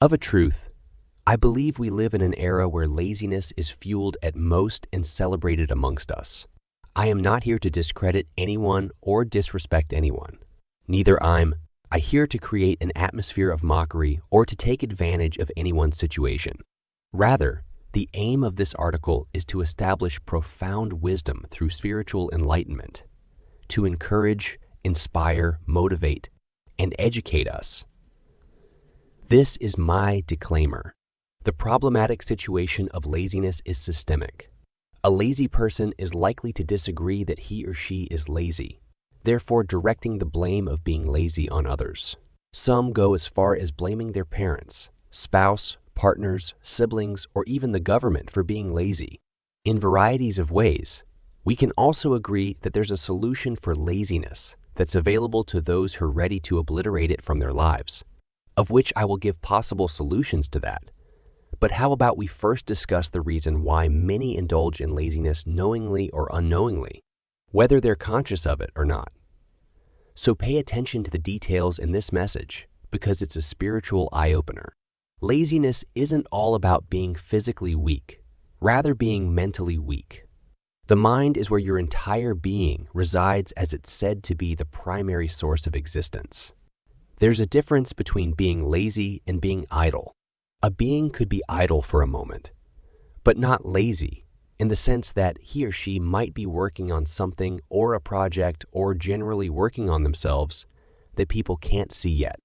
Of a truth, I believe we live in an era where laziness is fueled at most and celebrated amongst us. I am not here to discredit anyone or disrespect anyone. Neither I'm here to create an atmosphere of mockery or to take advantage of anyone's situation. Rather, the aim of this article is to establish profound wisdom through spiritual enlightenment, to encourage, inspire, motivate, and educate us. This is my disclaimer. The problematic situation of laziness is systemic. A lazy person is likely to disagree that he or she is lazy, therefore directing the blame of being lazy on others. Some go as far as blaming their parents, spouse, partners, siblings, or even the government for being lazy. In varieties of ways, we can also agree that there's a solution for laziness that's available to those who are ready to obliterate it from their lives, of which I will give possible solutions to that. But how about we first discuss the reason why many indulge in laziness knowingly or unknowingly, whether they're conscious of it or not. So pay attention to the details in this message because it's a spiritual eye-opener. Laziness isn't all about being physically weak, rather being mentally weak. The mind is where your entire being resides, as it's said to be the primary source of existence. There's a difference between being lazy and being idle. A being could be idle for a moment, but not lazy, in the sense that he or she might be working on something or a project or generally working on themselves that people can't see yet.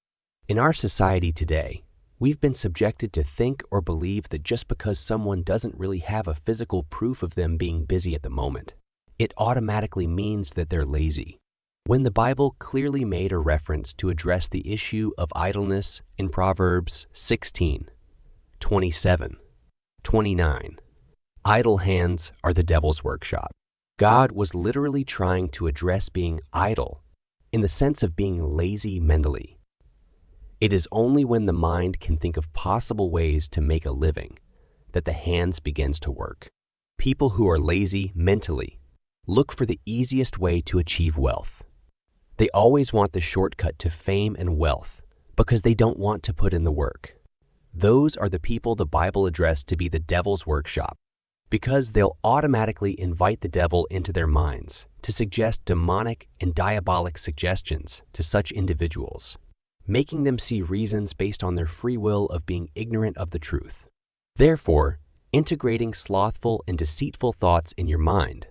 In our society today, we've been subjected to think or believe that just because someone doesn't really have a physical proof of them being busy at the moment, it automatically means that they're lazy. When the Bible clearly made a reference to address the issue of idleness in Proverbs 16, 27, 29, idle hands are the devil's workshop. God was literally trying to address being idle in the sense of being lazy mentally. It is only when the mind can think of possible ways to make a living that the hands begins to work. People who are lazy mentally look for the easiest way to achieve wealth. They always want the shortcut to fame and wealth because they don't want to put in the work. Those are the people the Bible addressed to be the devil's workshop because they'll automatically invite the devil into their minds to suggest demonic and diabolic suggestions to such individuals, making them see reasons based on their free will of being ignorant of the truth. Therefore, integrating slothful and deceitful thoughts in your mind,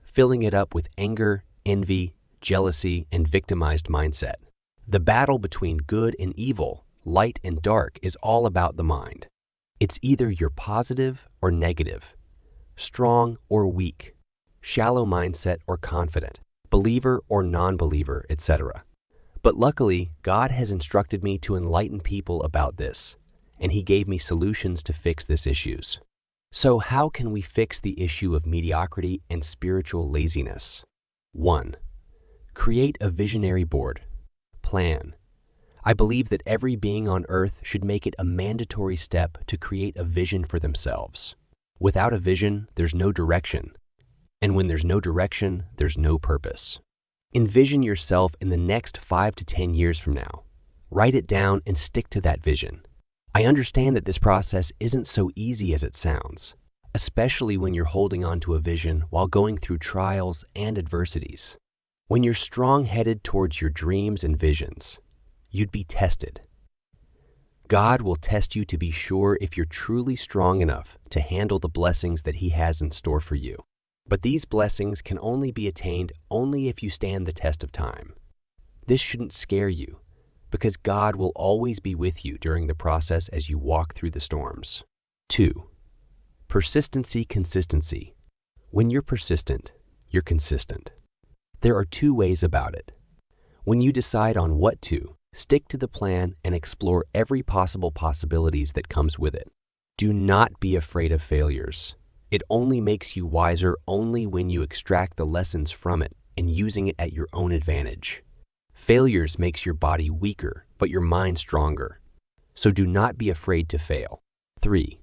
filling it up with anger, envy, jealousy, and victimized mindset. The battle between good and evil, light and dark, is all about the mind. It's either you're positive or negative, strong or weak, shallow mindset or confident, believer or non-believer, etc. But luckily, God has instructed me to enlighten people about this, and He gave me solutions to fix these issues. So how can we fix the issue of mediocrity and spiritual laziness? 1. Create a visionary board. Plan. I believe that every being on earth should make it a mandatory step to create a vision for themselves. Without a vision, there's no direction. And when there's no direction, there's no purpose. Envision yourself in the next 5 to 10 years from now. Write it down and stick to that vision. I understand that this process isn't so easy as it sounds, especially when you're holding on to a vision while going through trials and adversities. When you're strong-headed towards your dreams and visions, you'd be tested. God will test you to be sure if you're truly strong enough to handle the blessings that He has in store for you. But these blessings can only be attained only if you stand the test of time. This shouldn't scare you, because God will always be with you during the process as you walk through the storms. 2. Persistency, consistency. When you're persistent, you're consistent. There are 2 ways about it. When you decide on what to, stick to the plan and explore every possible possibilities that comes with it. Do not be afraid of failures. It only makes you wiser only when you extract the lessons from it and using it at your own advantage. Failures makes your body weaker, but your mind stronger. So do not be afraid to fail. 3.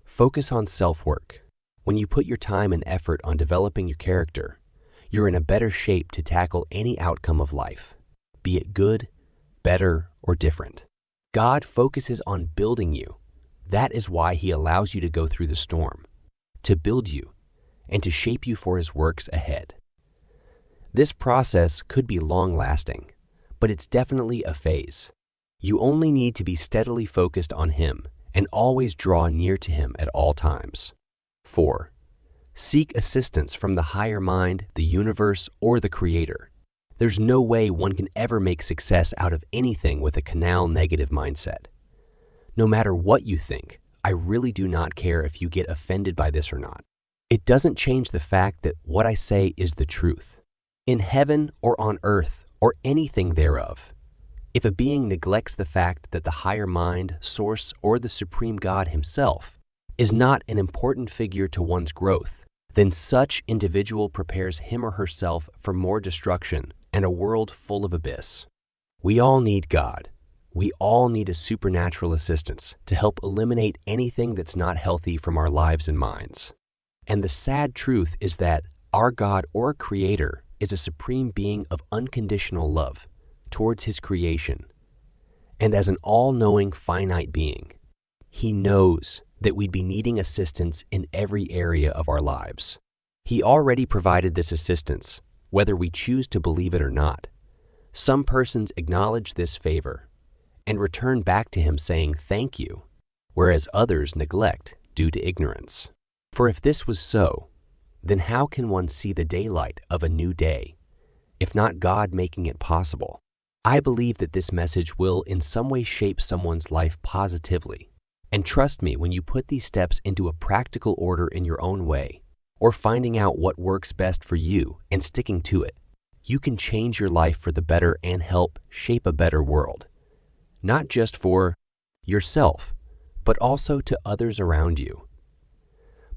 Focus on self-work. When you put your time and effort on developing your character, you're in a better shape to tackle any outcome of life, be it good, better, or different. God focuses on building you. That is why He allows you to go through the storm, to build you, and to shape you for His works ahead. This process could be long-lasting, but it's definitely a phase. You only need to be steadily focused on Him and always draw near to Him at all times. 4. Seek assistance from the higher mind, the universe, or the Creator. There's no way one can ever make success out of anything with a canal negative mindset. No matter what you think, I really do not care if you get offended by this or not. It doesn't change the fact that what I say is the truth. In heaven or on earth or anything thereof, if a being neglects the fact that the higher mind, source, or the supreme God Himself is not an important figure to one's growth, then such individual prepares him or herself for more destruction and a world full of abyss. We all need God. We all need a supernatural assistance to help eliminate anything that's not healthy from our lives and minds. And the sad truth is that our God or Creator is a supreme being of unconditional love towards His creation. And as an all-knowing finite being, He knows that we'd be needing assistance in every area of our lives. He already provided this assistance, whether we choose to believe it or not. Some persons acknowledge this favor and return back to Him saying thank you, whereas others neglect due to ignorance. For if this was so, then how can one see the daylight of a new day, if not God making it possible? I believe that this message will in some way shape someone's life positively. And trust me, when you put these steps into a practical order in your own way, or finding out what works best for you and sticking to it, you can change your life for the better and help shape a better world. Not just for yourself, but also to others around you.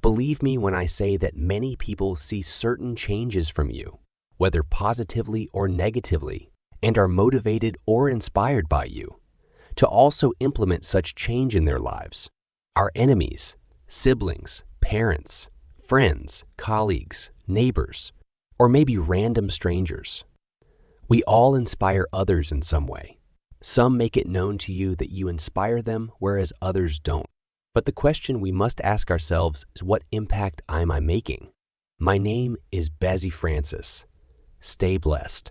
Believe me when I say that many people see certain changes from you, whether positively or negatively, and are motivated or inspired by you to also implement such change in their lives. Our enemies, siblings, parents, friends, colleagues, neighbors, or maybe random strangers. We all inspire others in some way. Some make it known to you that you inspire them, whereas others don't. But the question we must ask ourselves is, what impact am I making? My name is Bezzy Francis. Stay blessed.